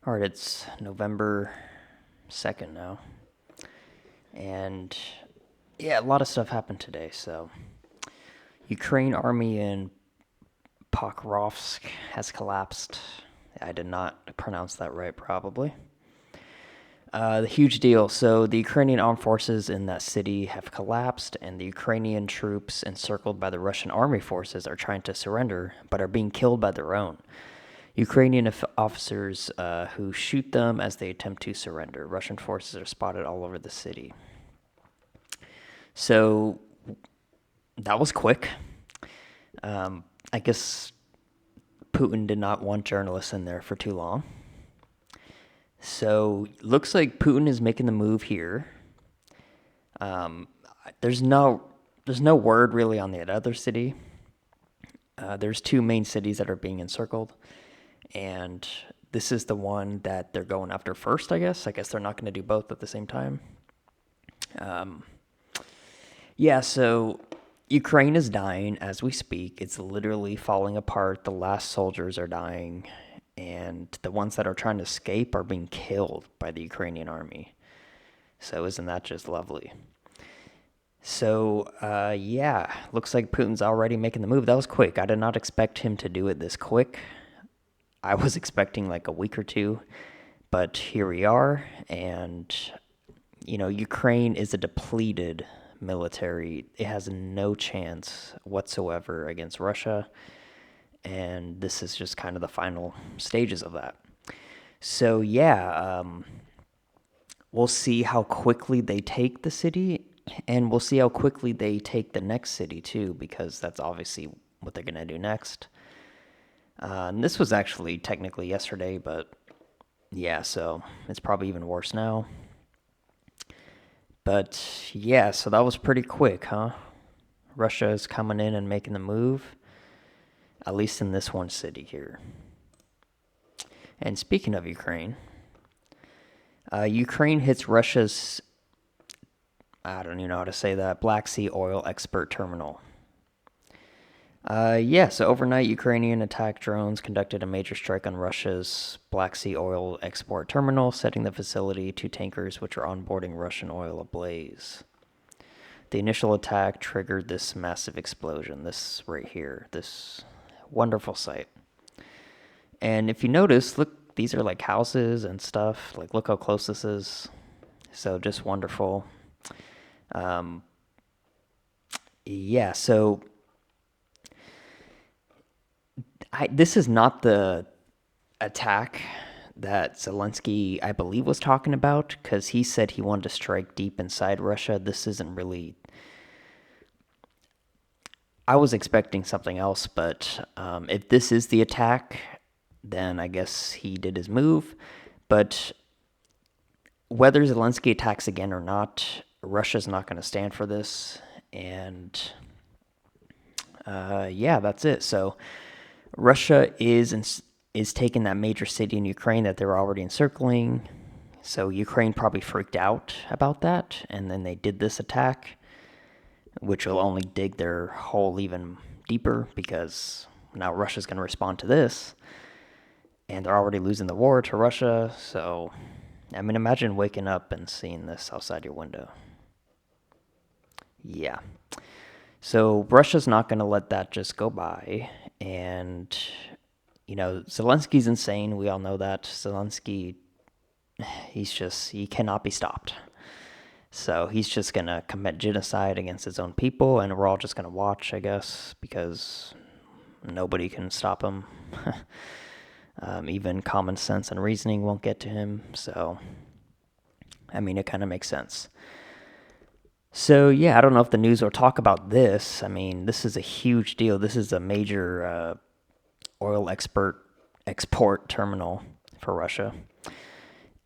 All right, it's November 2nd now. And yeah, a lot of stuff happened today. So, Ukraine army in Pokrovsk has collapsed. I did not pronounce that right, probably. The huge deal. So, the Ukrainian armed forces in that city have collapsed, and the Ukrainian troops encircled by the Russian army forces are trying to surrender, but are being killed by their own. Ukrainian officers who shoot them as they attempt to surrender. Russian forces are spotted all over the city. So that was quick. I guess Putin did not want journalists in there for too long. So looks like Putin is making the move here. Um, there's no word really on the other city. There's two main cities that are being encircled, and this is the one that they're going after first. I guess they're not going to do both at the same time. Yeah, so Ukraine is dying as we speak. It's literally falling apart. The last soldiers are dying, and the ones that are trying to escape are being killed by the Ukrainian army. So isn't that just lovely? So, yeah, looks like Putin's already making the move. That was quick. I did not expect him to do it this quick. I was expecting like a week or two, but here we are. And, Ukraine is a depleted military. It has no chance whatsoever against Russia. And this is just kind of the final stages of that. So, yeah, we'll see how quickly they take the city, and we'll see how quickly they take the next city, too, because that's obviously what they're going to do next. And this was actually technically yesterday, but yeah, so it's probably even worse now. But yeah, so that was pretty quick, huh? Russia is coming in and making the move, at least in this one city here. And speaking of Ukraine, Ukraine hits Russia's, I don't even know how to say that, Black Sea oil export terminal. Yeah, so overnight, Ukrainian attack drones conducted a major strike on Russia's Black Sea oil export terminal, setting the facility to tankers which are onboarding Russian oil ablaze. The initial attack triggered this massive explosion, this right here, this wonderful sight. And if you notice, look, these are like houses and stuff. Like, look how close this is. So just wonderful. Yeah, so this is not the attack that Zelensky, I believe, was talking about, because he said he wanted to strike deep inside Russia. This isn't really. I was expecting something else, but if this is the attack, then I guess he did his move. But whether Zelensky attacks again or not, Russia's not going to stand for this. And yeah, that's it. So Russia is taking that major city in Ukraine that they're already encircling. So Ukraine probably freaked out about that, and then they did this attack, which will only dig their hole even deeper, because now Russia's going to respond to this, and they're already losing the war to Russia. So, I mean, imagine waking up and seeing this outside your window. Yeah. So Russia's not going to let that just go by. And, Zelensky's insane. We all know that. Zelensky, he cannot be stopped. So he's just going to commit genocide against his own people, and we're all just going to watch, I guess, because nobody can stop him. Even common sense and reasoning won't get to him. So, I mean, it kind of makes sense. So, yeah, I don't know if the news will talk about this. I mean, this is a huge deal. This is a major oil export terminal for Russia.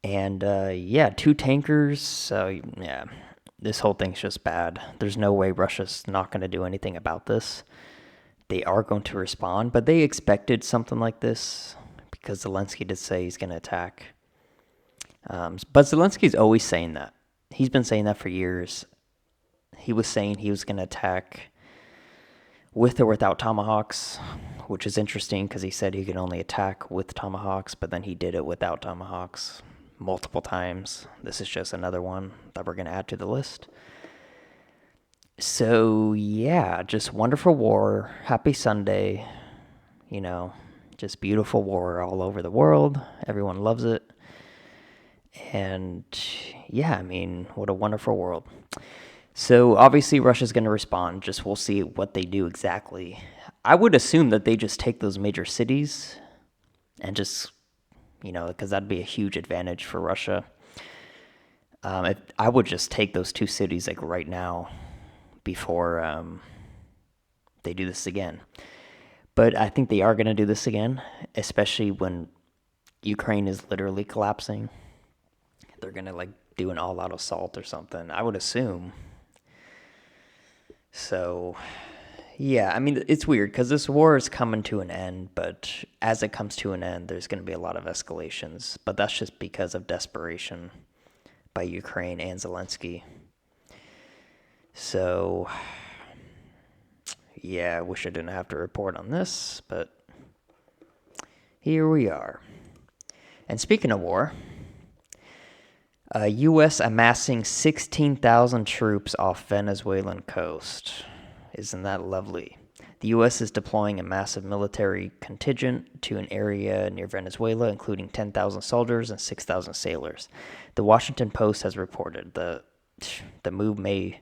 And, yeah, two tankers. So, yeah, this whole thing's just bad. There's no way Russia's not going to do anything about this. They are going to respond, but they expected something like this, because Zelensky did say he's going to attack. But Zelensky's always saying that. He's been saying that for years. He was saying he was going to attack with or without tomahawks, which is interesting because he said he could only attack with tomahawks, but then he did it without tomahawks multiple times. This is just another one that we're going to add to the list. So, yeah, just wonderful war. Happy Sunday. You know, just beautiful war all over the world. Everyone loves it. And yeah, I mean, what a wonderful world. So obviously Russia's going to respond. Just we'll see what they do exactly. I would assume that they just take those major cities and just, because that'd be a huge advantage for Russia. I would just take those two cities like right now before they do this again. But I think they are going to do this again, especially when Ukraine is literally collapsing. They're going to do an all-out assault or something, I would assume. So, yeah, I mean, it's weird because this war is coming to an end, but as it comes to an end, there's going to be a lot of escalations. But that's just because of desperation by Ukraine and Zelensky. So, yeah, I wish I didn't have to report on this, but here we are. And speaking of war, U.S. amassing 16,000 troops off Venezuelan coast. Isn't that lovely? The U.S. is deploying a massive military contingent to an area near Venezuela, including 10,000 soldiers and 6,000 sailors. The Washington Post has reported the move may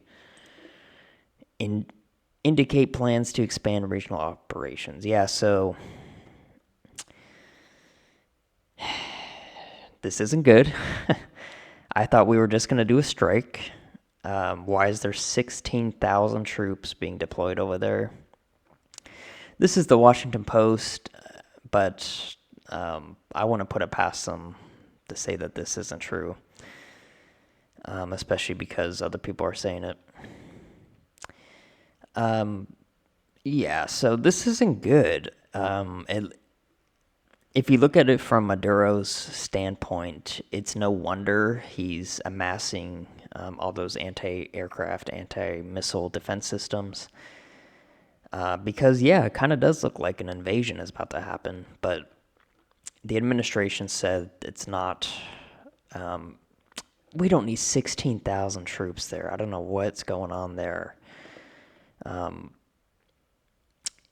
indicate plans to expand regional operations. Yeah, so this isn't good. I thought we were just going to do a strike. Why is there 16,000 troops being deployed over there? This is the Washington Post, but I want to put it past them to say that this isn't true, especially because other people are saying it. Yeah, so this isn't good. If you look at it from Maduro's standpoint, it's no wonder he's amassing all those anti-aircraft, anti-missile defense systems. Because, yeah, it kind of does look like an invasion is about to happen. But the administration said it's not. We don't need 16,000 troops there. I don't know what's going on there.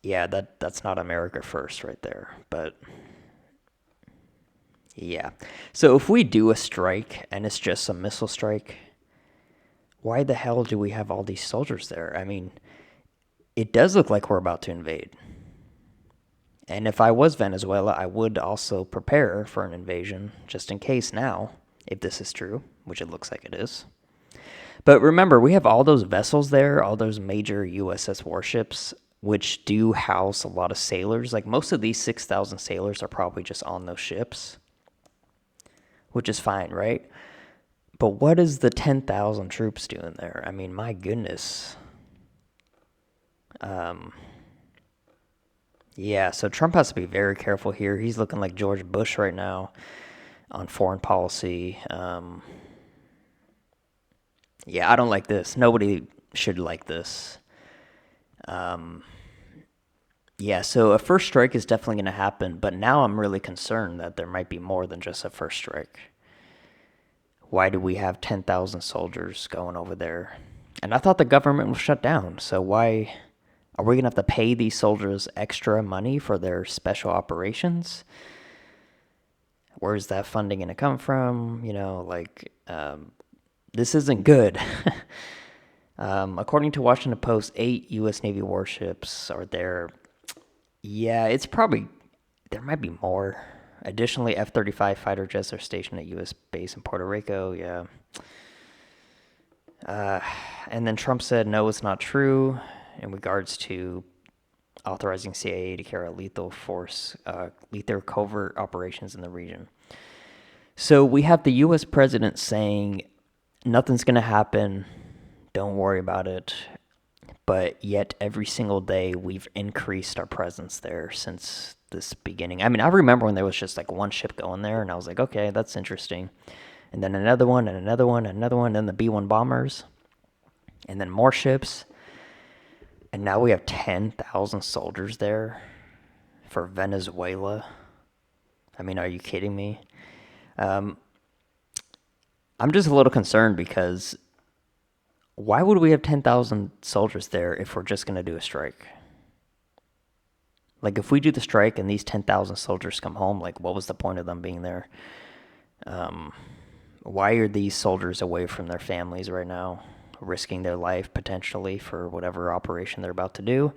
Yeah, that's not America first right there. But yeah. So if we do a strike and it's just a missile strike, why the hell do we have all these soldiers there? I mean, it does look like we're about to invade. And if I was Venezuela, I would also prepare for an invasion just in case now, if this is true, which it looks like it is. But remember, we have all those vessels there, all those major USS warships, which do house a lot of sailors. Like most of these 6,000 sailors are probably just on those ships, which is fine, right? But what is the 10,000 troops doing there? I mean, my goodness. Yeah, so Trump has to be very careful here. He's looking like George Bush right now on foreign policy. Yeah, I don't like this. Nobody should like this. Yeah, so a first strike is definitely going to happen, but now I'm really concerned that there might be more than just a first strike. Why do we have 10,000 soldiers going over there? And I thought the government was shut down, so why are we going to have to pay these soldiers extra money for their special operations? Where's that funding going to come from? This isn't good. According to Washington Post, 8 U.S. Navy warships are there. Yeah, it's probably, there might be more. Additionally, F-35 fighter jets are stationed at U.S. base in Puerto Rico. Yeah. And then Trump said, no, it's not true in regards to authorizing CIA to carry out lethal covert operations in the region. So we have the U.S. president saying nothing's going to happen. Don't worry about it. But yet every single day we've increased our presence there since this beginning. I mean, I remember when there was just like one ship going there, and I was like, okay, that's interesting. And then another one, and another one, and another one, and then the B-1 bombers, and then more ships. And now we have 10,000 soldiers there. for Venezuela. I mean, are you kidding me? Um, I'm just a little concerned because why would we have 10,000 soldiers there if we're just going to do a strike? Like, if we do the strike and these 10,000 soldiers come home, like, what was the point of them being there? Why are these soldiers away from their families right now, risking their life potentially for whatever operation they're about to do?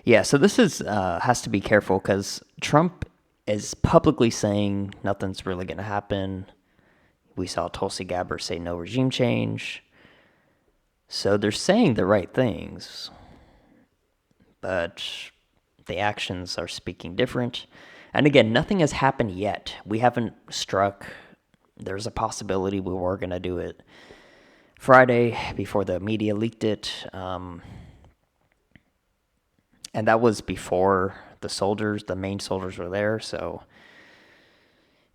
Yeah, so this is has to be careful because Trump is publicly saying nothing's really going to happen. We saw Tulsi Gabbard say no regime change. So they're saying the right things, but the actions are speaking different. And again, nothing has happened yet. We haven't struck. There's a possibility we were going to do it Friday before the media leaked it. And that was before the main soldiers were there. So,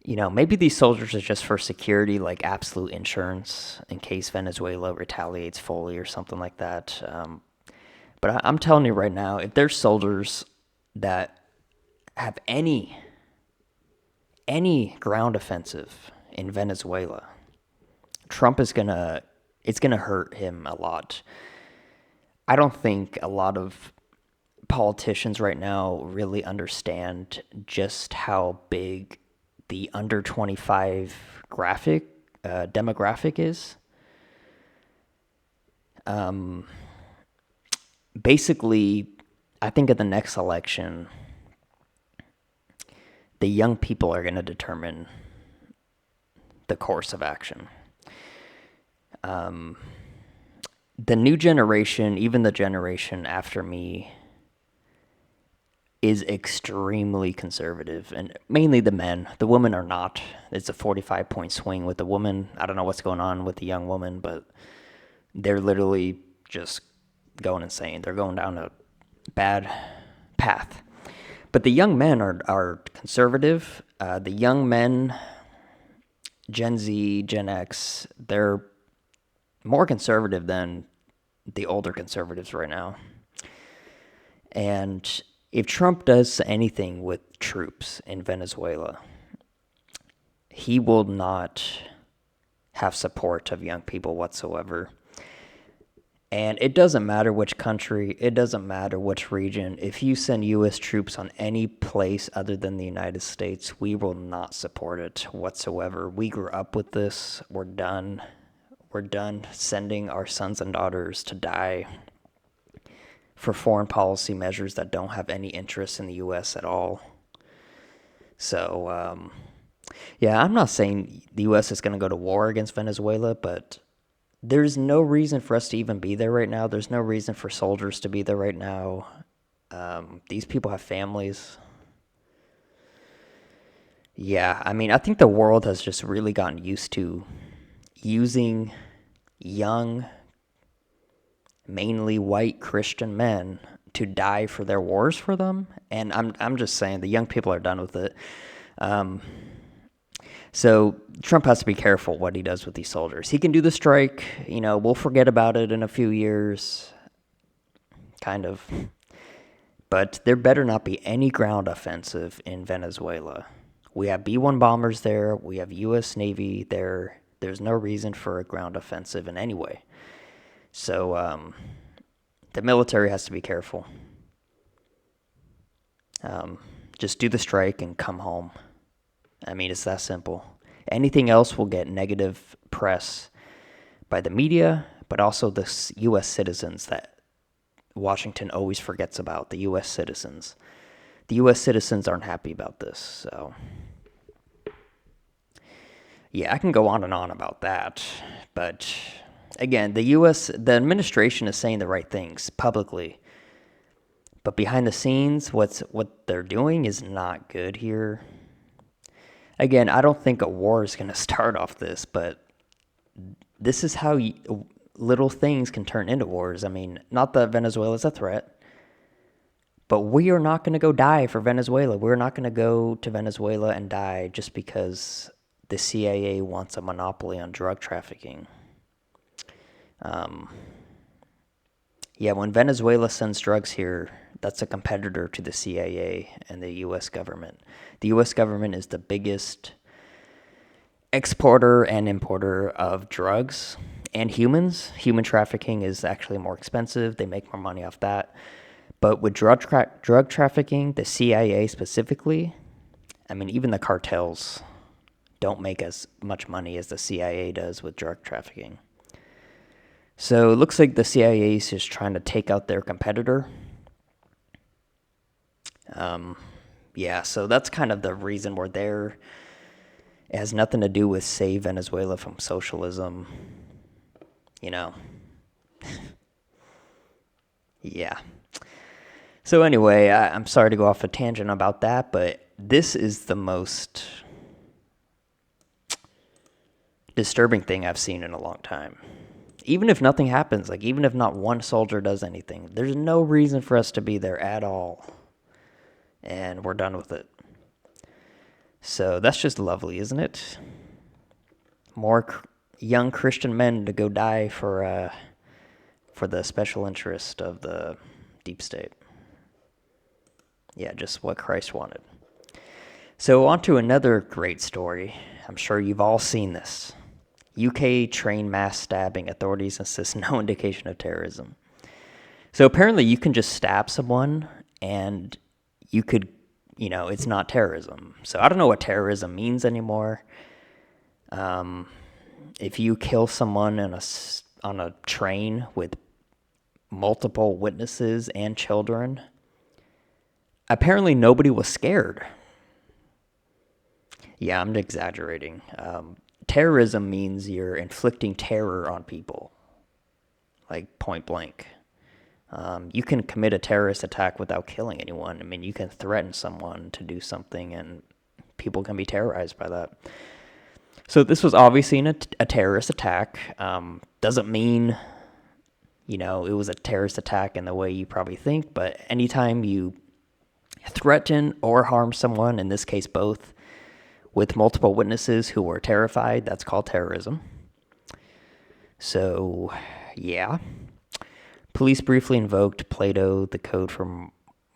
maybe these soldiers are just for security, like absolute insurance in case Venezuela retaliates fully or something like that. But I'm telling you right now, if there's soldiers that have any ground offensive in Venezuela, it's gonna hurt him a lot. I don't think a lot of politicians right now really understand just how big the under 25 demographic is. Basically, I think at the next election, the young people are going to determine the course of action. The new generation, even the generation after me, is extremely conservative, and mainly the men. The women are not. It's a 45-point swing with the woman. I don't know what's going on with the young woman, but they're literally just going insane. They're going down a bad path. But the young men are conservative. The young men, Gen Z, Gen X, they're more conservative than the older conservatives right now. And if Trump does anything with troops in Venezuela, he will not have support of young people whatsoever. And it doesn't matter which country, it doesn't matter which region. If you send U.S. troops on any place other than the United States, we will not support it whatsoever. We grew up with this. We're done. We're done sending our sons and daughters to die for foreign policy measures that don't have any interest in the U.S. at all. So, yeah, I'm not saying the U.S. is going to go to war against Venezuela, but there's no reason for us to even be there right now. There's no reason for soldiers to be there right now. These people have families. Yeah, I mean, I think the world has just really gotten used to using young, mainly white Christian men to die for their wars for them. And I'm just saying the young people are done with it. So Trump has to be careful what he does with these soldiers. He can do the strike, we'll forget about it in a few years, kind of. But there better not be any ground offensive in Venezuela. We have B-1 bombers there. We have U.S. Navy there. There's no reason for a ground offensive in any way. So the military has to be careful. Just do the strike and come home. I mean, it's that simple. Anything else will get negative press by the media, but also the U.S. citizens that Washington always forgets about, the U.S. citizens. The U.S. citizens aren't happy about this, so... Yeah, I can go on and on about that, but again, the administration is saying the right things publicly, but behind the scenes, what they're doing is not good here. Again, I don't think a war is going to start off this, but this is how little things can turn into wars. I mean, not that Venezuela is a threat, but we are not going to go die for Venezuela. We're not going to go to Venezuela and die just because the CIA wants a monopoly on drug trafficking. Yeah, when Venezuela sends drugs here, that's a competitor to the CIA and the U.S. government. The U.S. government is the biggest exporter and importer of drugs and humans. Human trafficking is actually more expensive. They make more money off that. But with drug trafficking, the CIA specifically, I mean, even the cartels don't make as much money as the CIA does with drug trafficking. So it looks like the CIA is just trying to take out their competitor. Yeah, so that's kind of the reason we're there. It has nothing to do with save Venezuela from socialism. You know. Yeah. So anyway, I'm sorry to go off a tangent about that, but this is the most disturbing thing I've seen in a long time. Even if nothing happens, like even if not one soldier does anything, there's no reason for us to be there at all. And we're done with it. So that's just lovely, isn't it? More young Christian men to go die for the special interest of the deep state. Yeah, just what Christ wanted. So on to another great story. I'm sure you've all seen this. UK train mass stabbing. Authorities insist no indication of terrorism. So apparently you can just stab someone and you could, it's not terrorism. So I don't know what terrorism means anymore. If you kill someone on a train with multiple witnesses and children, apparently nobody was scared. Yeah, I'm exaggerating. Terrorism means you're inflicting terror on people, like point blank. You can commit a terrorist attack without killing anyone. I mean, you can threaten someone to do something, and people can be terrorized by that. So this was obviously a terrorist attack. Doesn't mean, it was a terrorist attack in the way you probably think, but anytime you threaten or harm someone, in this case both, with multiple witnesses who were terrified, that's called terrorism. So, yeah. Police briefly invoked Plato, the code for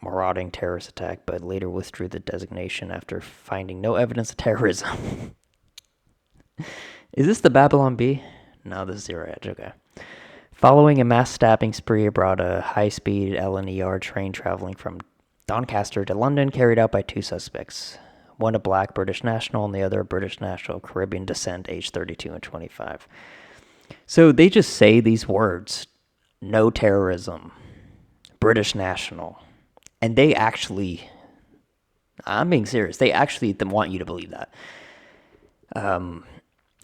marauding terrorist attack, but later withdrew the designation after finding no evidence of terrorism. Is this the Babylon Bee? No, this is Zero Edge, okay. Following a mass stabbing spree abroad, a high-speed LNER train traveling from Doncaster to London carried out by two suspects. One a black British national and the other a British national, Caribbean descent, age 32 and 25. So they just say these words, no terrorism, British national, and they actually, I'm being serious, they actually want you to believe that.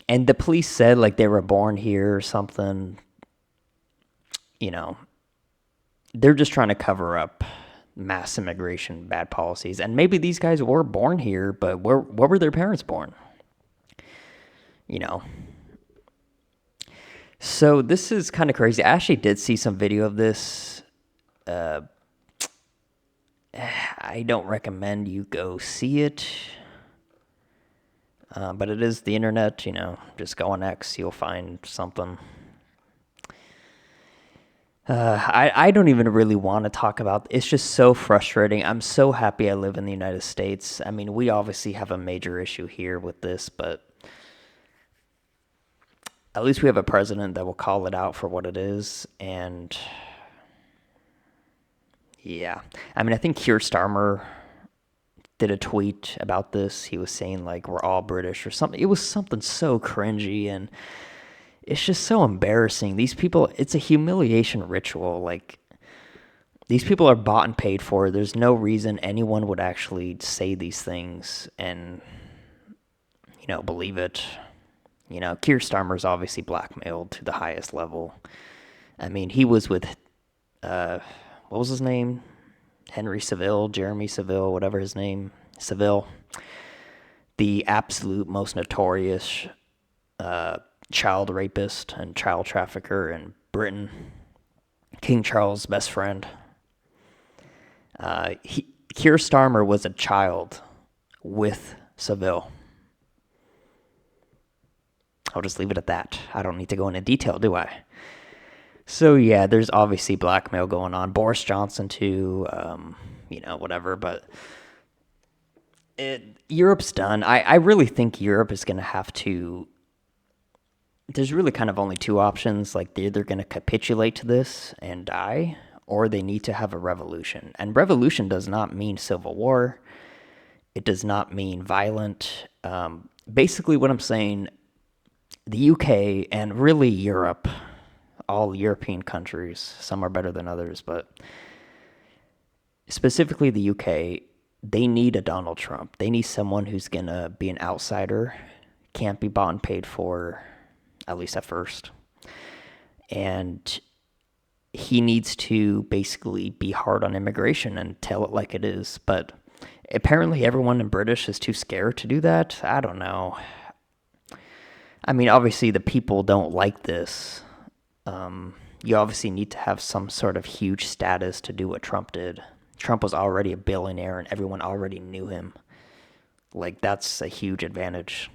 And the police said like they were born here or something. They're just trying to cover up mass immigration, bad policies. And maybe these guys were born here, but where were their parents born? So this is kind of crazy. I actually did see some video of this. I don't recommend you go see it. But it is the internet, just go on X, you'll find something. I don't even really want to talk about it's just so frustrating. I'm so happy I live in the United States. I mean, we obviously have a major issue here with this, but at least we have a president that will call it out for what it is. And yeah, I mean, I think Keir Starmer did a tweet about this. He was saying like we're all British or something. It was something so cringy, and it's just so embarrassing. These people, it's a humiliation ritual. Like, these people are bought and paid for. There's no reason anyone would actually say these things and, believe it. Keir Starmer's obviously blackmailed to the highest level. I mean, he was with, what was his name? Jeremy Savile, whatever his name, Savile. The absolute most notorious child rapist and child trafficker in Britain. King Charles' best friend. Keir Starmer was a child with Savile. I'll just leave it at that. I don't need to go into detail, do I? So yeah, there's obviously blackmail going on. Boris Johnson too, whatever. But Europe's done. I really think Europe is going to have to. There's really kind of only two options. Like they're either going to capitulate to this and die, or they need to have a revolution. And revolution does not mean civil war. It does not mean violent. Basically, what I'm saying, the UK and really Europe, all European countries, some are better than others, but specifically the UK, they need a Donald Trump. They need someone who's going to be an outsider, can't be bought and paid for, at least at first. And he needs to basically be hard on immigration and tell it like it is. But apparently everyone in British is too scared to do that. I don't know. I mean, obviously the people don't like this. You obviously need to have some sort of huge status to do what Trump did. Trump was already a billionaire and everyone already knew him. Like, that's a huge advantage.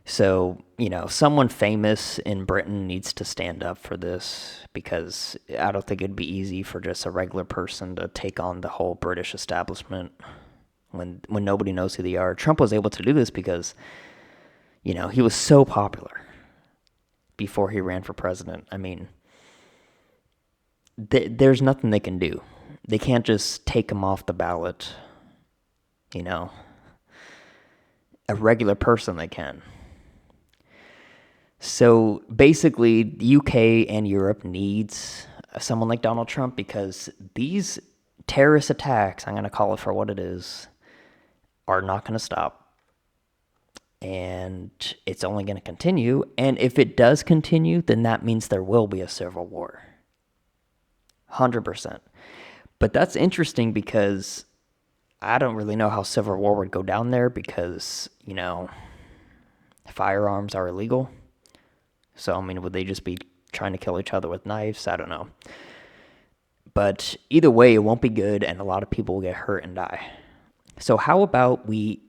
So, someone famous in Britain needs to stand up for this because I don't think it'd be easy for just a regular person to take on the whole British establishment when nobody knows who they are. Trump was able to do this because, he was so popular before he ran for president. I mean, there's nothing they can do. They can't just take him off the ballot. A regular person they can. So basically, the UK and Europe needs someone like Donald Trump because these terrorist attacks, I'm going to call it for what it is, are not going to stop. And it's only going to continue. And if it does continue, then that means there will be a civil war. 100%. But that's interesting because I don't really know how civil war would go down there because, firearms are illegal. So, I mean, would they just be trying to kill each other with knives? I don't know. But either way, it won't be good, and a lot of people will get hurt and die. So how about we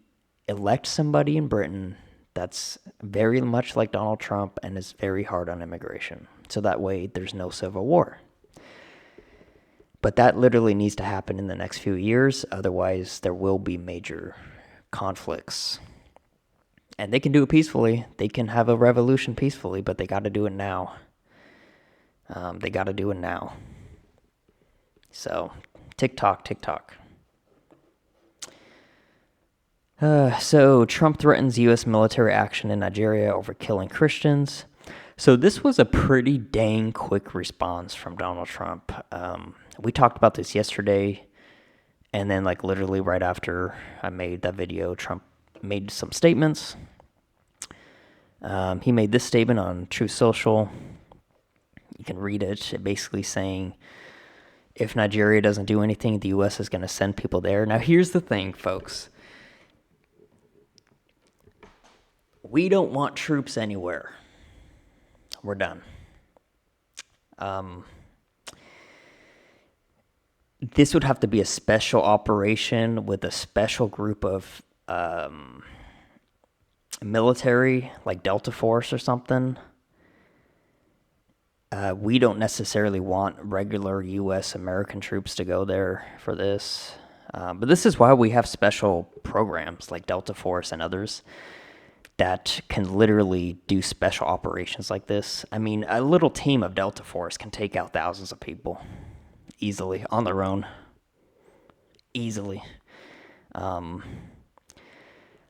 elect somebody in Britain that's very much like Donald Trump and is very hard on immigration? So that way, there's no civil war. But that literally needs to happen in the next few years. Otherwise, there will be major conflicts. And they can do it peacefully. They can have a revolution peacefully, but they got to do it now. They got to do it now. So, TikTok. So, Trump threatens U.S. military action in Nigeria over killing Christians. So, this was a pretty dang quick response from Donald Trump. We talked about this yesterday, and then, literally right after I made that video, Trump made some statements. He made this statement on Truth Social. You can read it. Basically saying, if Nigeria doesn't do anything, the U.S. is going to send people there. Now, here's the thing, folks. We don't want troops anywhere. We're done. This would have to be a special operation with a special group of military, like Delta Force or something. We don't necessarily want regular U.S. American troops to go there for this. But this is why we have special programs like Delta Force and others that can literally do special operations like this. I mean, a little team of Delta Force can take out thousands of people easily on their own. Easily.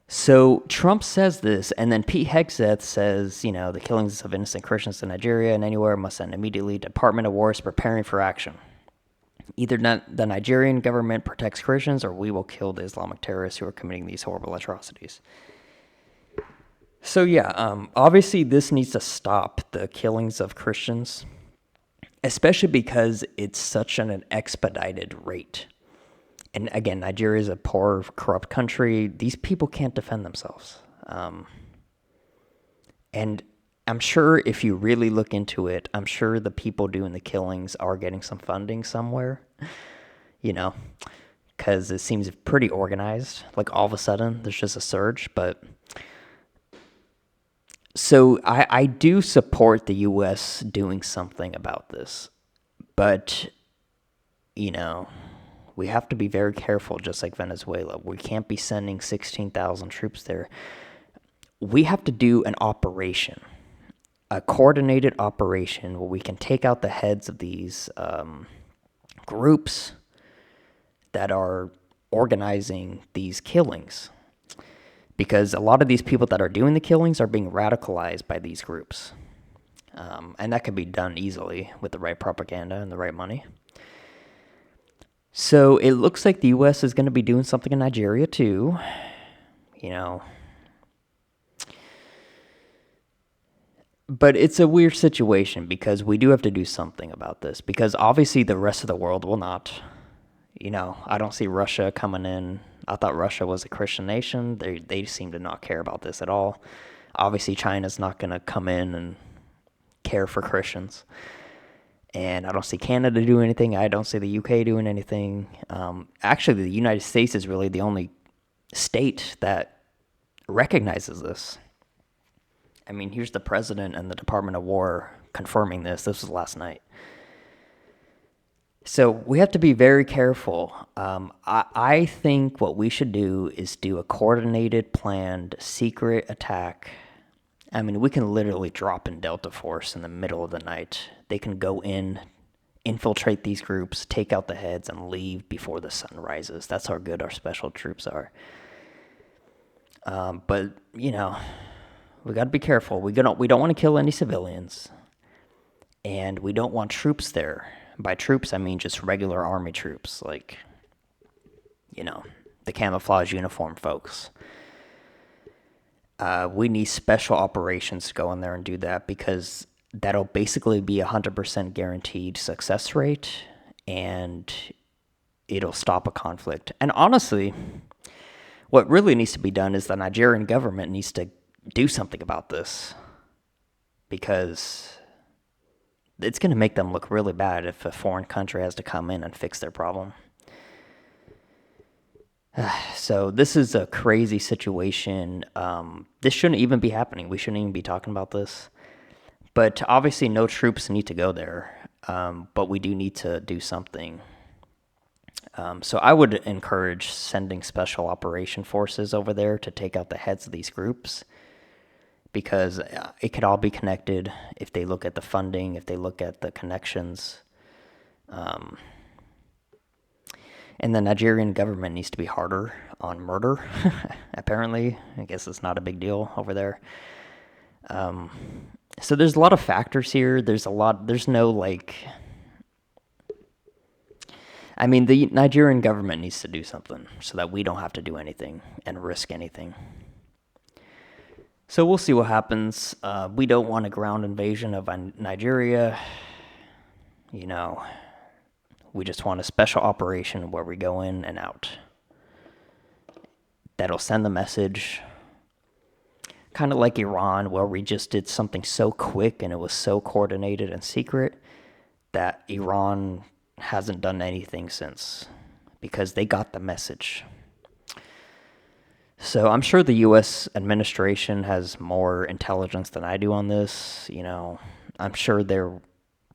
So Trump says this, and then Pete Hegseth says, the killings of innocent Christians in Nigeria and anywhere must end immediately. Department of War is preparing for action. Either the Nigerian government protects Christians, or we will kill the Islamic terrorists who are committing these horrible atrocities. So yeah, obviously this needs to stop, the killings of Christians, especially because it's such an expedited rate. And again, Nigeria is a poor, corrupt country. These people can't defend themselves. And I'm sure if you really look into it, I'm sure the people doing the killings are getting some funding somewhere, because it seems pretty organized. Like all of a sudden, there's just a surge. But So I do support the U.S. doing something about this, but, you know, we have to be very careful, just like Venezuela. We can't be sending 16,000 troops there. We have to do an operation, a coordinated operation where we can take out the heads of these groups that are organizing these killings. Because a lot of these people that are doing the killings are being radicalized by these groups. And that could be done easily with the right propaganda and the right money. So it looks like the U.S. is going to be doing something in Nigeria too. You know, but it's a weird situation because we do have to do something about this. Because obviously the rest of the world will not. You know, I don't see Russia coming in. I thought Russia was a Christian nation. They seem to not care about this at all. Obviously, China's not going to come in and care for Christians. And I don't see Canada doing anything. I don't see the UK doing anything. Actually, the United States is really the only state that recognizes this. I mean, here's the president and the Department of War confirming this. This was last night. So we have to be very careful. I think what we should do is do a coordinated, planned, secret attack. I mean, we can literally drop in Delta Force in the middle of the night. They can go in, infiltrate these groups, take out the heads, and leave before the sun rises. That's how good our special troops are. But, you know, we got to be careful. We don't want to kill any civilians. And we don't want troops there. By troops, I mean just regular army troops, like, you know, the camouflage uniform folks. We need special operations to go in there and do that because that'll basically be 100% guaranteed success rate and it'll stop a conflict. And honestly, what really needs to be done is the Nigerian government needs to do something about this because it's going to make them look really bad if a foreign country has to come in and fix their problem. So this is a crazy situation. This shouldn't even be happening. We shouldn't even be talking about this. But obviously no troops need to go there. But we do need to do something. So I would encourage sending special operation forces over there to take out the heads of these groups. Because it could all be connected if they look at the funding, if they look at the connections. And the Nigerian government needs to be harder on murder, apparently. I guess it's not a big deal over there. So there's a lot of factors here. There's no like... I mean, the Nigerian government needs to do something so that we don't have to do anything and risk anything. So we'll see what happens. We don't want a ground invasion of Nigeria. You know, we just want a special operation where we go in and out. That'll send the message. Kind of like Iran, where we just did something so quick and it was so coordinated and secret that Iran hasn't done anything since because they got the message. So I'm sure the U.S. administration has more intelligence than I do on this. You know, I'm sure they're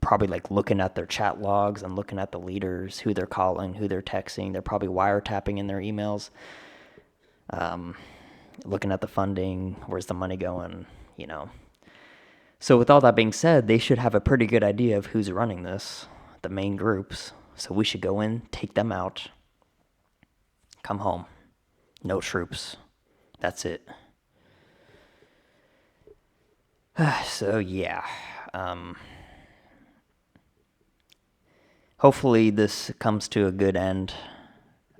probably like looking at their chat logs and looking at the leaders, who they're calling, who they're texting. They're probably wiretapping in their emails, looking at the funding, where's the money going, you know. So with all that being said, they should have a pretty good idea of who's running this, the main groups. So we should go in, take them out, come home. No troops. That's it. So, yeah. Hopefully this comes to a good end.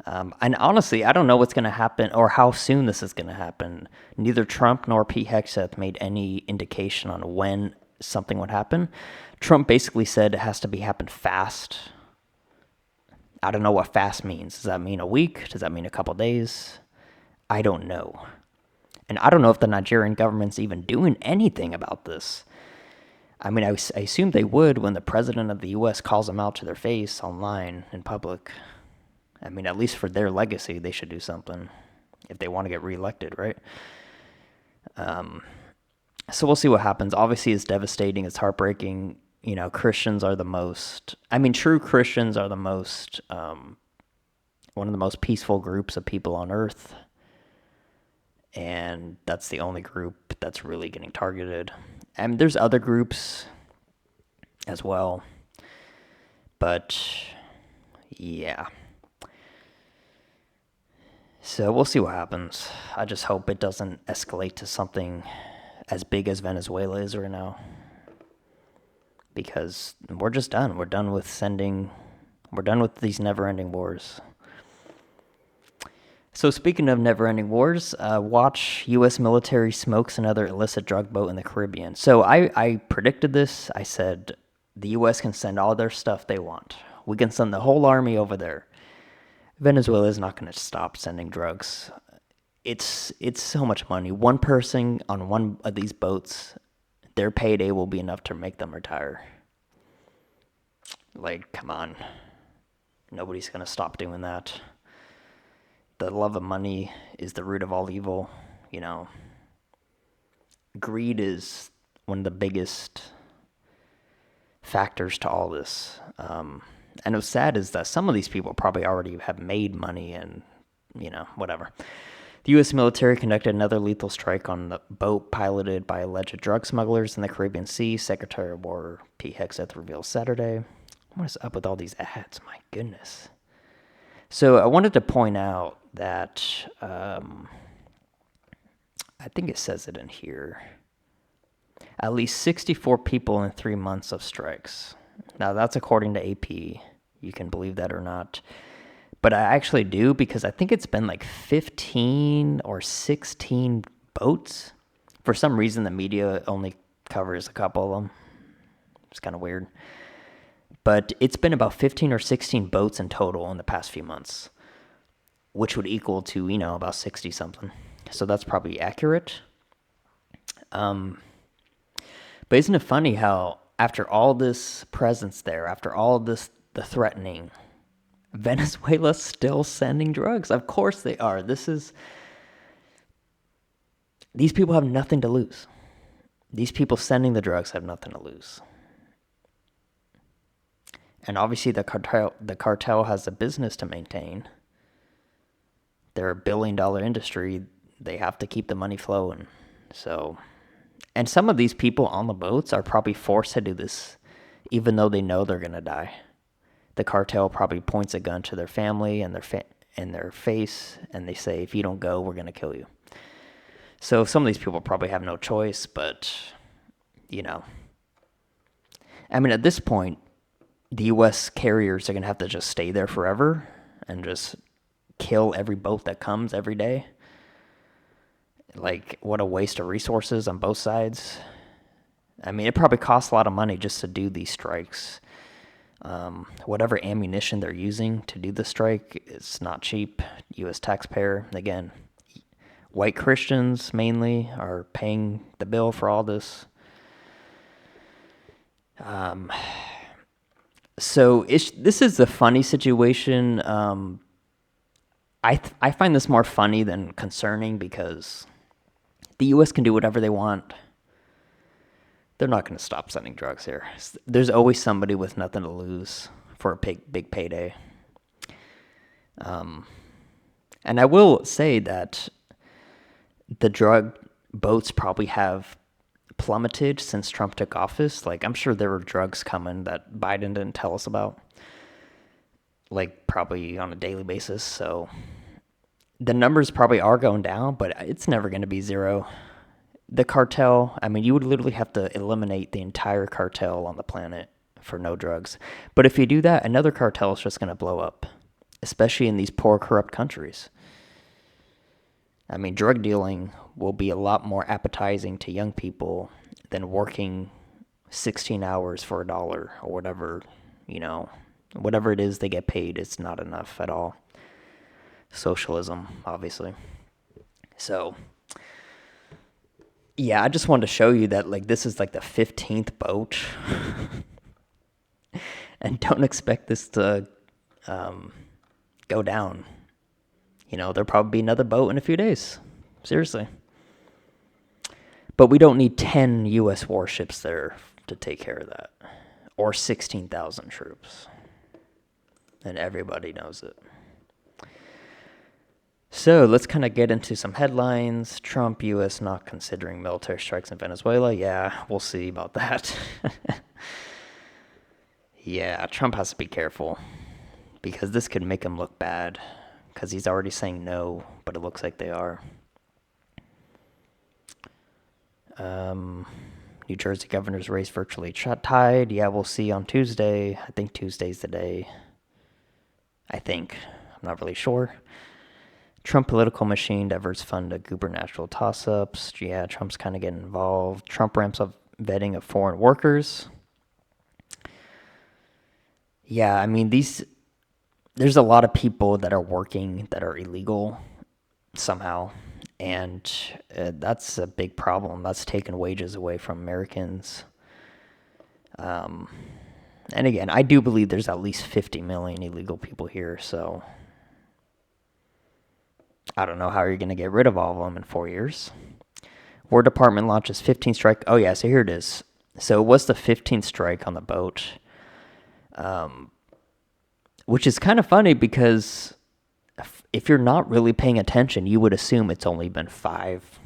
And honestly, I don't know what's going to happen or how soon this is going to happen. Neither Trump nor Pete Hegseth made any indication on when something would happen. Trump basically said it has to happen fast. I don't know what fast means. Does that mean a week? Does that mean a couple days? I don't know. And I don't know if the Nigerian government's even doing anything about this. I mean, I assume they would when the president of the U.S. calls them out to their face online in public. I mean, at least for their legacy, they should do something if they want to get reelected, right? So we'll see what happens. Obviously, it's devastating. It's heartbreaking. Christians are the most, true Christians are the most, one of the most peaceful groups of people on earth. And that's the only group that's really getting targeted. And there's other groups as well. But yeah. So we'll see what happens. I just hope it doesn't escalate to something as big as Venezuela is right now. Because we're just done. We're done with these never-ending wars. So speaking of never-ending wars, watch U.S. military smokes another illicit drug boat in the Caribbean. So I predicted this. I said the U.S. can send all their stuff they want. We can send the whole army over there. Venezuela is not going to stop sending drugs. It's so much money. One person on one of these boats, their payday will be enough to make them retire. Like, come on. Nobody's going to stop doing that. The love of money is the root of all evil. Greed is one of the biggest factors to all this. And what's sad is that some of these people probably already have made money and, whatever. The U.S. military conducted another lethal strike on the boat piloted by alleged drug smugglers in the Caribbean Sea, Secretary of War Pete Hegseth revealed Saturday. What is up with all these ads? My goodness. So I wanted to point out that, I think it says it in here, at least 64 people in 3 months of strikes. Now, that's according to AP. You can believe that or not. But I actually do, because I think it's been like 15 or 16 boats. For some reason, the media only covers a couple of them. It's kind of weird. But it's been about 15 or 16 boats in total in the past few months, which would equal to, about 60-something. So that's probably accurate. But isn't it funny how after all this presence there, after all this, the threatening, Venezuela's still sending drugs? Of course they are. These people have nothing to lose. These people sending the drugs have nothing to lose. And obviously the cartel has a business to maintain. They're a billion-dollar industry. They have to keep the money flowing. So, and some of these people on the boats are probably forced to do this, even though they know they're going to die. The cartel probably points a gun to their family and their face, and they say, if you don't go, we're going to kill you. So some of these people probably have no choice, but, at this point, the U.S. carriers are going to have to just stay there forever and just kill every boat that comes every day. Like, what a waste of resources on both sides. It probably costs a lot of money just to do these strikes. Whatever ammunition they're using to do the strike, it's not cheap. U.S. taxpayer, again, white Christians mainly are paying the bill for all this. So this is a funny situation. I find this more funny than concerning, because the U.S. can do whatever they want. They're not going to stop sending drugs here. There's always somebody with nothing to lose for a big payday. And I will say that the drug boats probably have plummeted since Trump took office. Like, I'm sure there were drugs coming that Biden didn't tell us about, like, probably on a daily basis. So the numbers probably are going down, but it's never going to be zero. The cartel, you would literally have to eliminate the entire cartel on the planet for no drugs. But if you do that, another cartel is just going to blow up, especially in these poor, corrupt countries. Drug dealing will be a lot more appetizing to young people than working 16 hours for $1 or whatever, whatever it is they get paid. It's not enough at all. Socialism, obviously. So, yeah, I just wanted to show you that, like, this is like the 15th boat. And don't expect this to go down. There'll probably be another boat in a few days. Seriously. But we don't need 10 U.S. warships there to take care of that, or 16,000 troops. And everybody knows it. So let's kind of get into some headlines. Trump, U.S. not considering military strikes in Venezuela. Yeah, we'll see about that. Yeah, Trump has to be careful because this could make him look bad because he's already saying no, but it looks like they are. New Jersey governor's race virtually tied. Yeah, we'll see on Tuesday. I think Tuesday's the day. I'm not really sure. Trump political machine diverts fund to gubernatorial toss-ups. Yeah, Trump's kind of getting involved. Trump ramps up vetting of foreign workers. Yeah, I mean, there's a lot of people that are working that are illegal somehow, and that's a big problem. That's taking wages away from Americans. And again, I do believe there's at least 50 million illegal people here, so I don't know how you're going to get rid of all of them in 4 years. War Department launches 15th strike. Oh, yeah, so here it is. So it was the 15th strike on the boat, which is kind of funny because if you're not really paying attention, you would assume it's only been 5.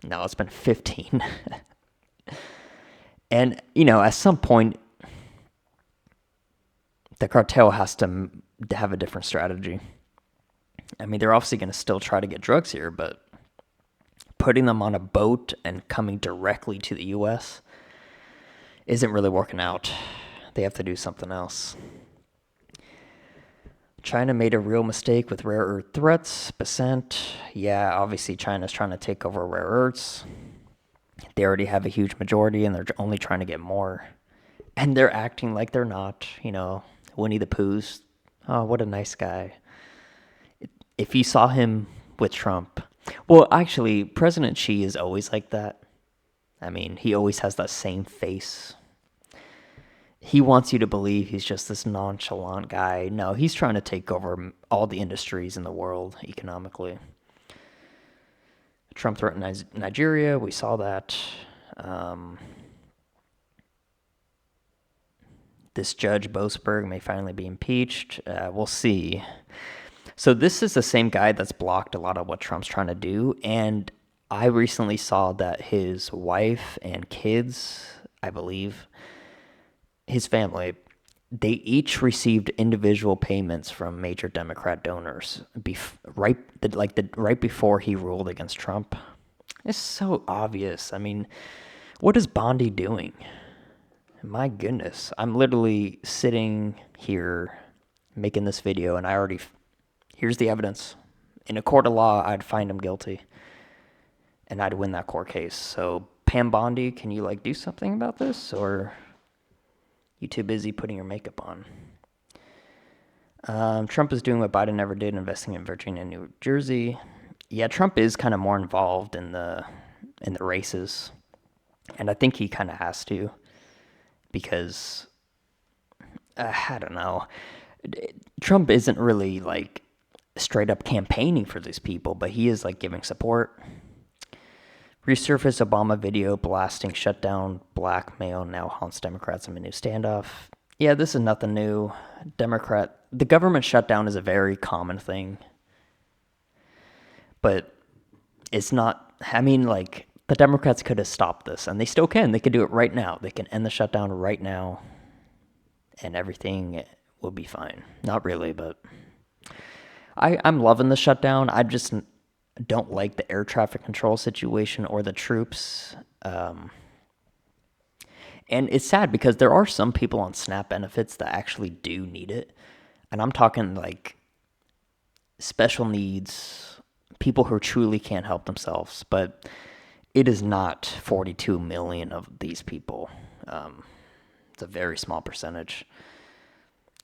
No, it's been 15. And, at some point, the cartel has to have a different strategy. I mean, they're obviously going to still try to get drugs here, but putting them on a boat and coming directly to the U.S. isn't really working out. They have to do something else. China made a real mistake with rare earth threats. Percent. Yeah, obviously China's trying to take over rare earths. They already have a huge majority, and they're only trying to get more. And they're acting like they're not, Winnie the Pooh's. Oh, what a nice guy. If you saw him with Trump, well, actually, President Xi is always like that. I mean, he always has that same face. He wants you to believe he's just this nonchalant guy. No, he's trying to take over all the industries in the world economically. Trump threatened Nigeria. We saw that. This Judge Boasberg may finally be impeached. We'll see. So this is the same guy that's blocked a lot of what Trump's trying to do. And I recently saw that his wife and kids, I believe, his family, they each received individual payments from major Democrat donors right before he ruled against Trump. It's so obvious. I mean, what is Bondi doing? My goodness. I'm literally sitting here making this video, and here's the evidence. In a court of law, I'd find him guilty, and I'd win that court case. So, Pam Bondi, can you do something about this, or you too busy putting your makeup on? Trump is doing what Biden never did, investing in Virginia and New Jersey. Yeah, Trump is kind of more involved in the races, and I think he kind of has to, because I don't know. Trump isn't really straight up campaigning for these people, but he is giving support. Resurface Obama video blasting shutdown blackmail now haunts Democrats in a new standoff. Yeah, this is nothing new. The government shutdown is a very common thing. But it's not, the Democrats could have stopped this, and they still can. They could do it right now. They can end the shutdown right now, and everything will be fine. Not really, but I'm loving the shutdown. I just don't like the air traffic control situation or the troops. And it's sad because there are some people on SNAP benefits that actually do need it. And I'm talking special needs, people who truly can't help themselves. But it is not 42 million of these people. It's a very small percentage.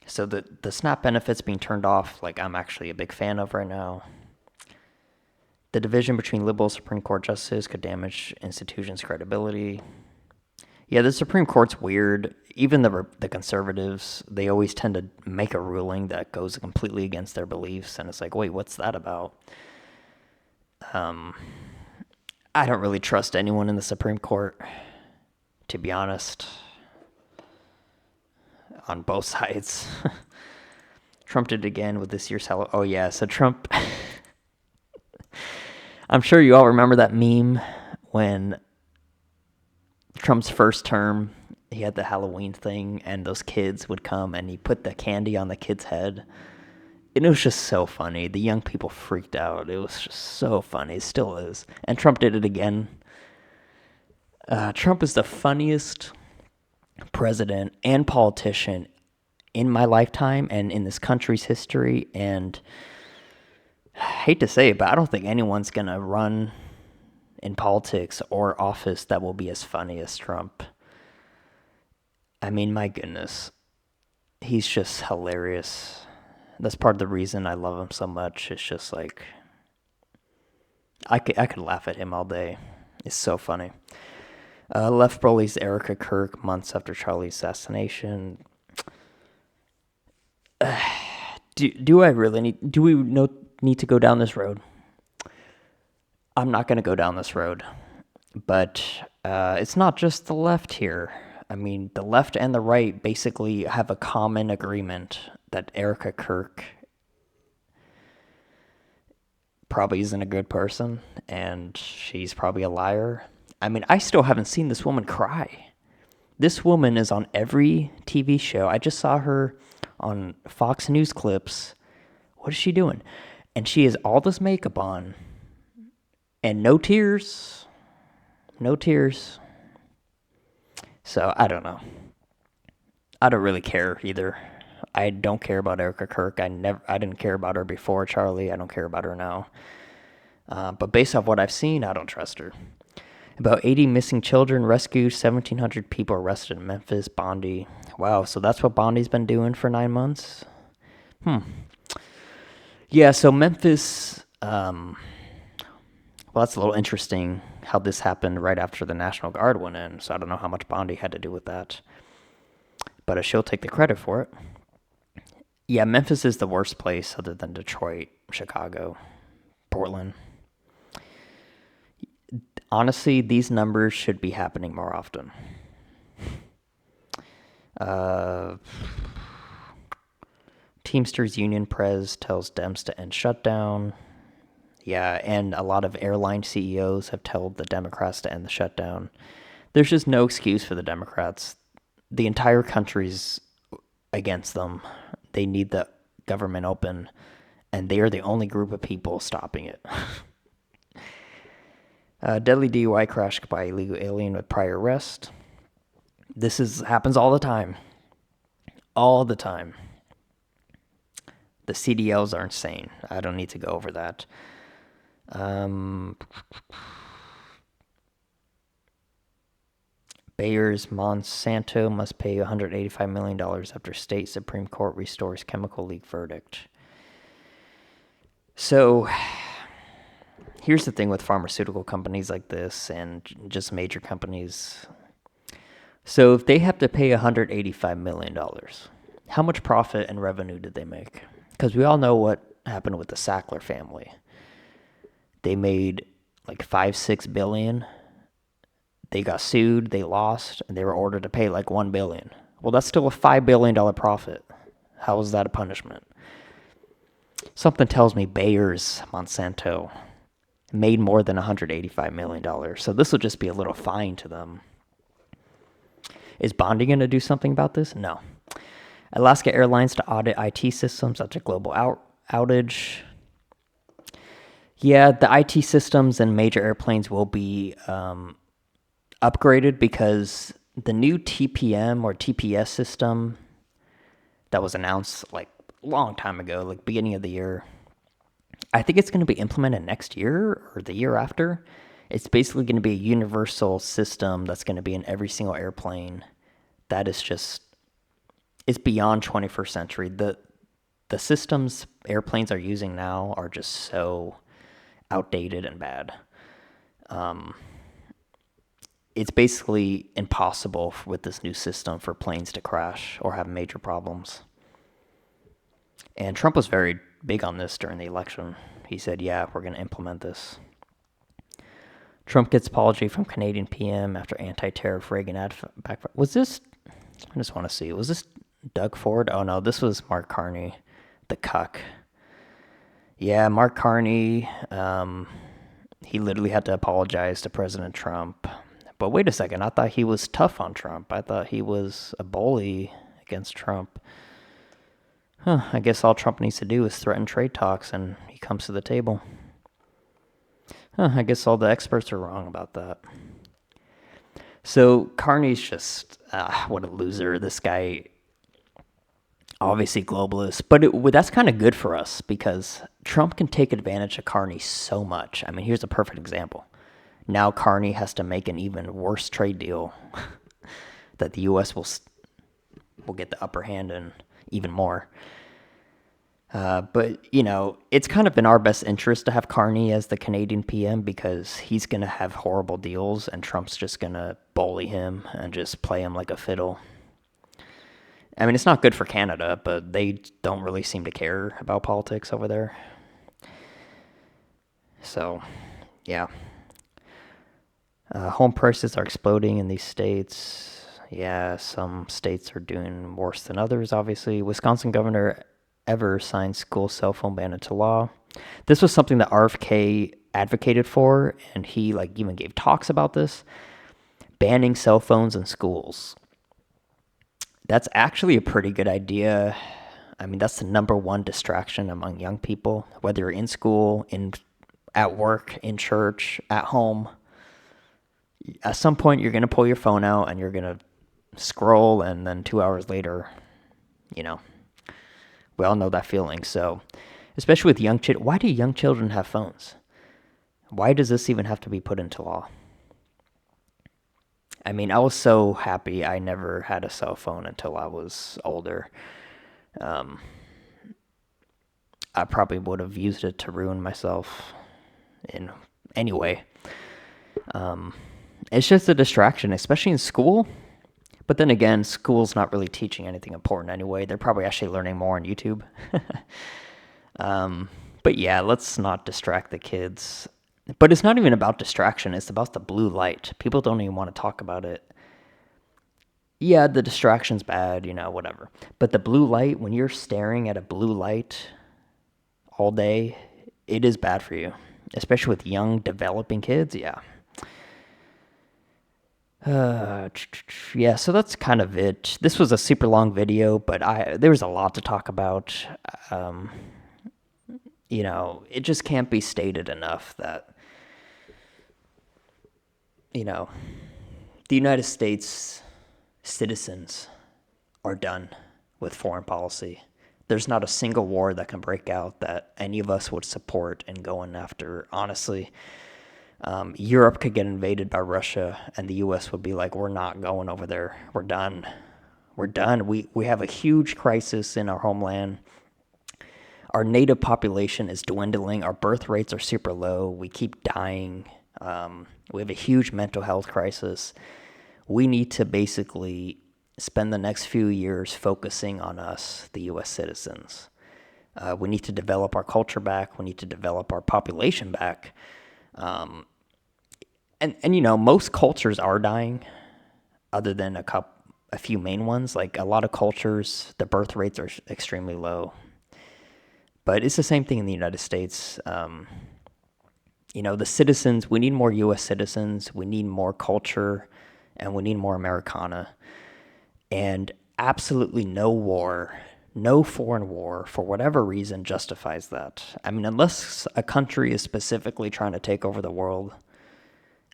So the SNAP benefits being turned off, I'm actually a big fan of right now. The division between liberal Supreme Court justices could damage institutions' credibility. Yeah, the Supreme Court's weird. Even the conservatives, they always tend to make a ruling that goes completely against their beliefs, and it's wait, what's that about? I don't really trust anyone in the Supreme Court, to be honest, on both sides. Trump did it again with this year's Halloween. Oh, yeah. So Trump, I'm sure you all remember that meme when Trump's first term, he had the Halloween thing, and those kids would come, and he put the candy on the kid's head. And it was just so funny. The young people freaked out. It was just so funny. It still is. And Trump did it again. Trump is the funniest president and politician in my lifetime and in this country's history. And I hate to say it, but I don't think anyone's going to run in politics or office that will be as funny as Trump. I mean, my goodness. He's just hilarious. That's part of the reason I love him so much. It's just like, I could laugh at him all day. It's so funny. Left bullies Erica Kirk months after Charlie's assassination. Do I really need? Do we need to go down this road? I'm not going to go down this road, but it's not just the left here. I mean, the left and the right basically have a common agreement that Erica Kirk probably isn't a good person, and she's probably a liar. I mean, I still haven't seen this woman cry. This woman is on every TV show. I just saw her on Fox News clips. What is she doing? And she has all this makeup on, and no tears. No tears. So, I don't know. I don't really care either. I don't care about Erica Kirk. I didn't care about her before Charlie. I don't care about her now. But based off what I've seen, I don't trust her. About 80 missing children rescued, 1,700 people arrested in Memphis, Bondi. Wow, so that's what Bondi's been doing for 9 months? Yeah, so Memphis, well, that's a little interesting how this happened right after the National Guard went in, so I don't know how much Bondi had to do with that. But she'll take the credit for it. Yeah, Memphis is the worst place other than Detroit, Chicago, Portland. Honestly, these numbers should be happening more often. Teamsters Union Prez tells Dems to end shutdown. Yeah, and a lot of airline CEOs have told the Democrats to end the shutdown. There's just no excuse for the Democrats. The entire country's against them. They need the government open, and they are the only group of people stopping it. Deadly DUI crash by illegal alien with prior arrest. This happens all the time. All the time. The CDLs are insane. I don't need to go over that. Bayer's Monsanto must pay $185 million after state Supreme Court restores chemical leak verdict. So, here's the thing with pharmaceutical companies like this and just major companies. So, if they have to pay $185 million, how much profit and revenue did they make? Because we all know what happened with the Sackler family. They made like $5-6 billion. They got sued, they lost, and they were ordered to pay like $1 billion. Well, that's still a $5 billion profit. How is that a punishment? Something tells me Bayer's Monsanto made more than $185 million. So this will just be a little fine to them. Is Bondi going to do something about this? No. Alaska Airlines to audit IT systems after global outage. Yeah, the IT systems and major airplanes will be upgraded because the new TPM or TPS system that was announced like a long time ago, like beginning of the year, I think it's going to be implemented next year or the year after. It's basically going to be a universal system that's going to be in every single airplane. That is just, it's beyond 21st century. The systems airplanes are using now are just so outdated and bad. It's basically impossible with this new system for planes to crash or have major problems. And Trump was very big on this during the election. He said, yeah, we're going to implement this. Trump gets apology from Canadian PM after anti-tariff Reagan ad back. Was this? I just want to see. Was this Doug Ford? Oh no, this was Mark Carney, the cuck. Yeah, Mark Carney. He literally had to apologize to President Trump. But wait a second, I thought he was tough on Trump. I thought he was a bully against Trump. Huh, I guess all Trump needs to do is threaten trade talks and he comes to the table. Huh, I guess all the experts are wrong about that. So Carney's just, what a loser. This guy, obviously globalist, but that's kind of good for us because Trump can take advantage of Carney so much. I mean, here's a perfect example. Now Carney has to make an even worse trade deal that the U.S. will get the upper hand in even more. But, it's kind of in our best interest to have Carney as the Canadian PM because he's going to have horrible deals and Trump's just going to bully him and just play him like a fiddle. I mean, it's not good for Canada, but they don't really seem to care about politics over there. So, yeah. Home prices are exploding in these states. Yeah, some states are doing worse than others, obviously. Wisconsin Governor Evers signed school cell phone ban into law. This was something that RFK advocated for, and he even gave talks about this. Banning cell phones in schools. That's actually a pretty good idea. I mean, that's the number one distraction among young people, whether you're in school, at work, in church, at home. At some point, you're going to pull your phone out and you're going to scroll, and then 2 hours later, we all know that feeling. So, especially with young children, why do young children have phones? Why does this even have to be put into law? I mean, I was so happy I never had a cell phone until I was older. I probably would have used it to ruin myself in any way. It's just a distraction, especially in school. But then again, school's not really teaching anything important anyway. They're probably actually learning more on YouTube. But yeah, let's not distract the kids. But it's not even about distraction. It's about the blue light. People don't even want to talk about it. Yeah, the distraction's bad, whatever. But the blue light, when you're staring at a blue light all day, it is bad for you. Especially with young, developing kids, yeah. Yeah, so that's kind of it. This was a super long video, but there was a lot to talk about. It just can't be stated enough that, the United States citizens are done with foreign policy. There's not a single war that can break out that any of us would support and going after, honestly. Europe could get invaded by Russia, and the U.S. would be like, we're not going over there. We're done. We're done. We have a huge crisis in our homeland. Our native population is dwindling. Our birth rates are super low. We keep dying. We have a huge mental health crisis. We need to basically spend the next few years focusing on us, the U.S. citizens. We need to develop our culture back. We need to develop our population back. And most cultures are dying, other than a few main ones. Like a lot of cultures, the birth rates are extremely low. But it's the same thing in the United States. The citizens, we need more U.S. citizens. We need more culture, and we need more Americana. And absolutely no war, no foreign war, for whatever reason, justifies that. I mean, unless a country is specifically trying to take over the world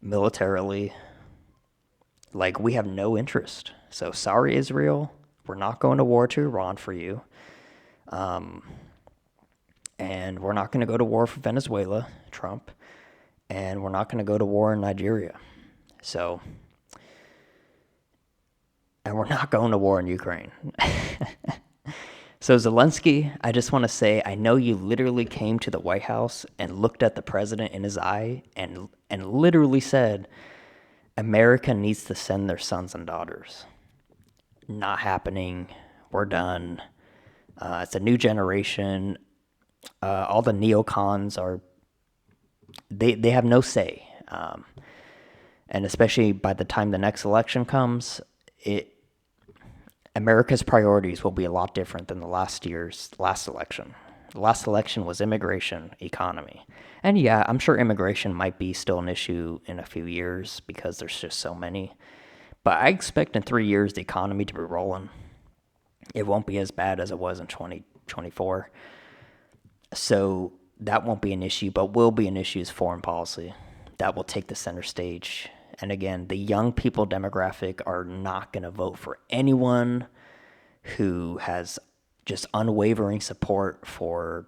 militarily, we have no interest. So sorry, Israel, we're not going to war to Iran for you. And we're not going to go to war for Venezuela, Trump. And we're not going to go to war in Nigeria. And we're not going to war in Ukraine. So Zelensky, I just want to say, I know you literally came to the White House and looked at the president in his eye and literally said, America needs to send their sons and daughters. Not happening. We're done. It's a new generation. All the neocons they have no say. And especially by the time the next election comes, America's priorities will be a lot different than the last election. The last election was immigration, economy. And yeah, I'm sure immigration might be still an issue in a few years because there's just so many. But I expect in 3 years the economy to be rolling. It won't be as bad as it was in 2024. So that won't be an issue, but will be an issue is foreign policy. That will take the center stage. And again, the young people demographic are not going to vote for anyone who has just unwavering support for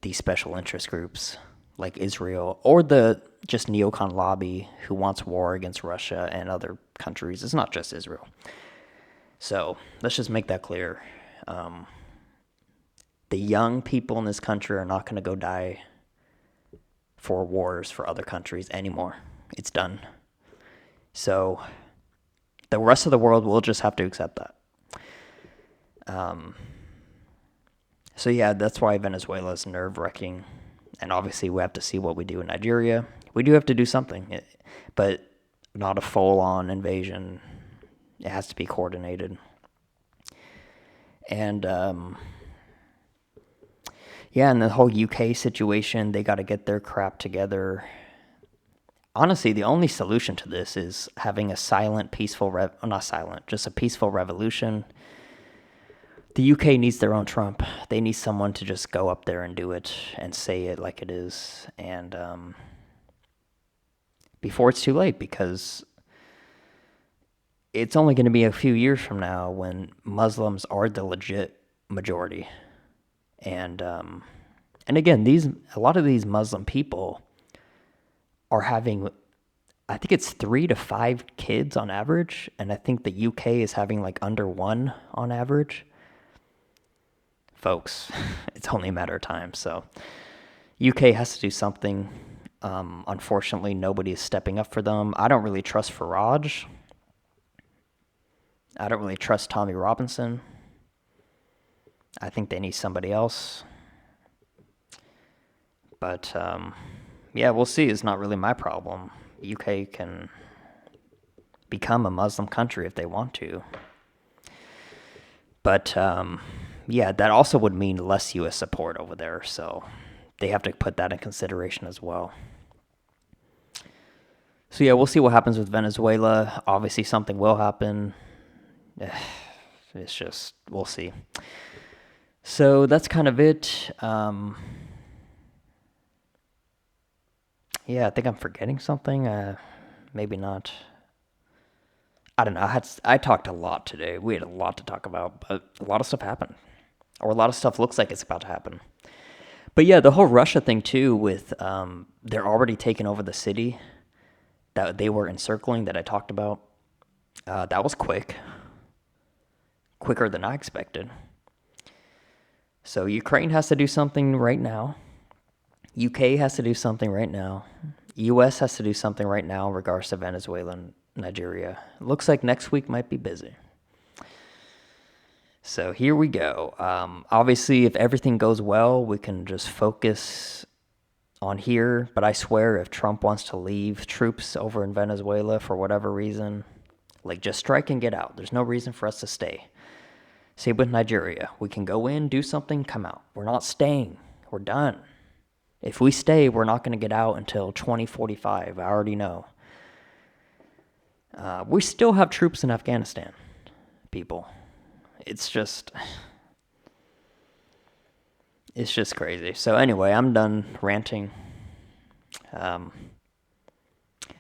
these special interest groups like Israel or the just neocon lobby who wants war against Russia and other countries. It's not just Israel. So let's just make that clear. The young people in this country are not going to go die for wars for other countries anymore. It's done. So the rest of the world will just have to accept that. So yeah, that's why Venezuela is nerve-wracking. And obviously we have to see what we do in Nigeria. We do have to do something, but not a full-on invasion. It has to be coordinated. And yeah, and the whole UK situation, they got to get their crap together. Honestly, the only solution to this is having a silent, peaceful, not silent, just a peaceful revolution. The UK needs their own Trump. They need someone to just go up there and do it and say it like it is. And before it's too late, because it's only going to be a few years from now when Muslims are the legit majority. And again, a lot of these Muslim people are having, I think it's 3 to 5 kids on average, and I think the UK is having like under 1 on average. Folks, it's only a matter of time. So UK has to do something. Unfortunately, nobody is stepping up for them. I don't really trust Farage. I don't really trust Tommy Robinson. I think they need somebody else. But yeah, we'll see. It's not really my problem. UK can become a Muslim country if they want to. But yeah, that also would mean less U.S. support over there. So they have to put that in consideration as well. So yeah, we'll see what happens with Venezuela. Obviously, something will happen. It's just, we'll see. So that's kind of it. Yeah, I think I'm forgetting something. Maybe not. I don't know. I talked a lot today. We had a lot to talk about, but a lot of stuff happened. Or a lot of stuff looks like it's about to happen. But yeah, the whole Russia thing too with they're already taking over the city that they were encircling that I talked about. That was quick. Quicker than I expected. So Ukraine has to do something right now. UK has to do something right now. US has to do something right now in regards to Venezuela and Nigeria. Looks like next week might be busy. So here we go. Obviously, if everything goes well, we can just focus on here. But I swear, if Trump wants to leave troops over in Venezuela for whatever reason, like just strike and get out. There's no reason for us to stay. Same with Nigeria. We can go in, do something, come out. We're not staying. We're done. If we stay, we're not going to get out until 2045. I already know. We still have troops in Afghanistan, people. It's just crazy. So anyway, I'm done ranting.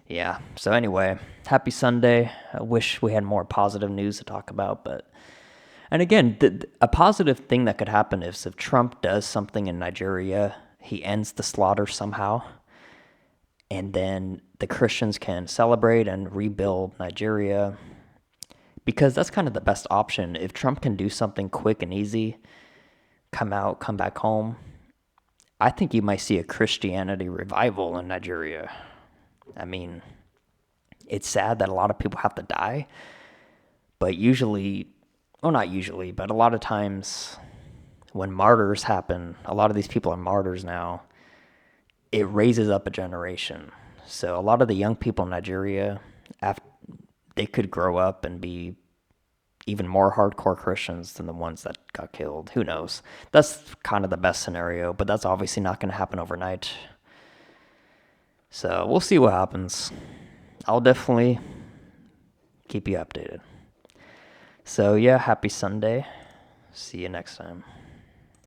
Yeah. So anyway, happy Sunday. I wish we had more positive news to talk about, but and again, a positive thing that could happen is if Trump does something in Nigeria, he ends the slaughter somehow, and then the Christians can celebrate and rebuild Nigeria. Because that's kind of the best option. If Trump can do something quick and easy, come out, come back home, I think you might see a Christianity revival in Nigeria. I mean, it's sad that a lot of people have to die, but usually, well, not usually, but a lot of times when martyrs happen, a lot of these people are martyrs now, it raises up a generation. So a lot of the young people in Nigeria, they could grow up and be even more hardcore Christians than the ones that got killed. Who knows? That's kind of the best scenario, but that's obviously not going to happen overnight. So we'll see what happens. I'll definitely keep you updated. So yeah, happy Sunday. See you next time.